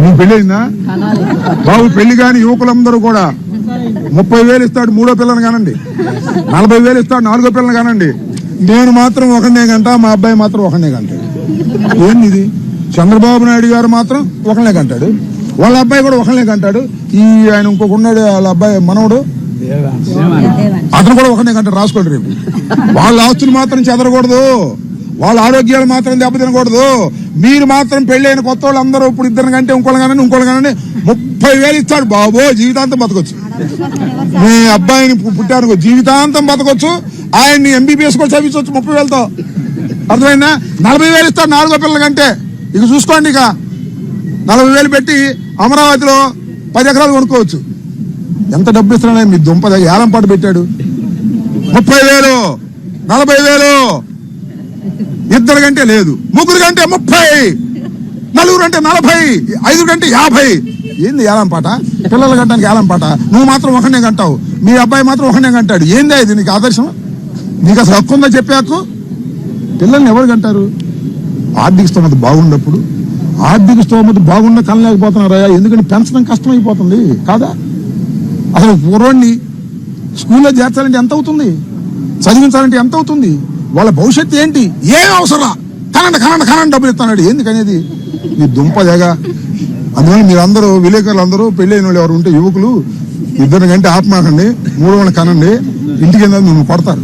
నువ్వు పెళ్లి అయిందా బాబు? పెళ్లి కాని యువకులందరూ కూడా 30,000 ఇస్తాడు మూడో పిల్లని కానండి, 40,000 ఇస్తాడు నాలుగో పిల్లని కానండి. నేను మాత్రం ఒకనే గంట, మా అబ్బాయి మాత్రం ఒకనే గంటాడు. ఏంది ఇది? చంద్రబాబు నాయుడు గారు మాత్రం ఒకనే గంటాడు, వాళ్ళ అబ్బాయి కూడా ఒకనే గంటాడు. ఈ ఆయన ఇంకొక ఉన్నాడు, వాళ్ళ అబ్బాయి మనవడు, అతను కూడా ఒకనే గంట. రాసుకోండి, రేపు వాళ్ళ ఆస్తులు మాత్రం చెదరకూడదు, వాళ్ళ ఆరోగ్యాలు మాత్రం దెబ్బతినకూడదు. మీరు మాత్రం పెళ్ళైన కొత్త వాళ్ళు అందరూ ఇప్పుడు ఇద్దరు కంటే ఇంకోళ్ళు కానీ 30,000 ఇస్తాడు బాబు, జీవితాంతం బతకొచ్చు. మీ అబ్బాయిని పుట్టారు జీవితాంతం బతకొచ్చు, ఆయన్ని MBBS కూడా చదివించవచ్చు 30,000తో. అర్థమైందా? 40,000 ఇస్తాడు నాలుగో పిల్లల కంటే. ఇక చూసుకోండి, ఇక 40,000 పెట్టి అమరావతిలో 10 ఎకరాలు కొనుక్కోవచ్చు. ఎంత డబ్బు ఇస్తున్నాడు మీ దుంప ఏలం పాటు పెట్టాడు. 30,000, 40,000, ఇద్దరు కంటే లేదు, ముగ్గురు కంటే 30, నలుగురు అంటే 40, 5 కంటే 50. ఏంది ఏలం పాట? పిల్లల గంటానికి ఏలం పాట. నువ్వు మాత్రం ఒకనే గంటావు, మీ అబ్బాయి మాత్రం ఒకనే గంటాడు. ఏందా ఇది నీకు ఆదర్శం? నీకు అసలు హక్కు ఉందా చెప్పే హక్కు? పిల్లల్ని ఎవరు గంటారు? ఆర్థిక స్తోమత బాగున్నప్పుడు, ఆర్థిక స్తోమత బాగున్నా కనలేకపోతున్నారా? ఎందుకంటే పెంచడం కష్టమైపోతుంది కాదా? అసలు పూర్వాన్ని స్కూల్లో చేర్చాలంటే ఎంత అవుతుంది, చదివించాలంటే ఎంత అవుతుంది, వాళ్ళ భవిష్యత్తు ఏంటి, ఏం అవసరం? కనండి డబ్బులు ఇస్తాడు. ఎందుకనేది మీ దుంపదేగా. అందువల్ల మీరందరూ విలేకరులు అందరూ పెళ్ళైన వాళ్ళు ఎవరు ఉంటే యువకులు, ఇద్దరు కంటే ఆపమాకండి, 3 కనండి, ఇంటికి మిమ్మల్ని కొడతారు.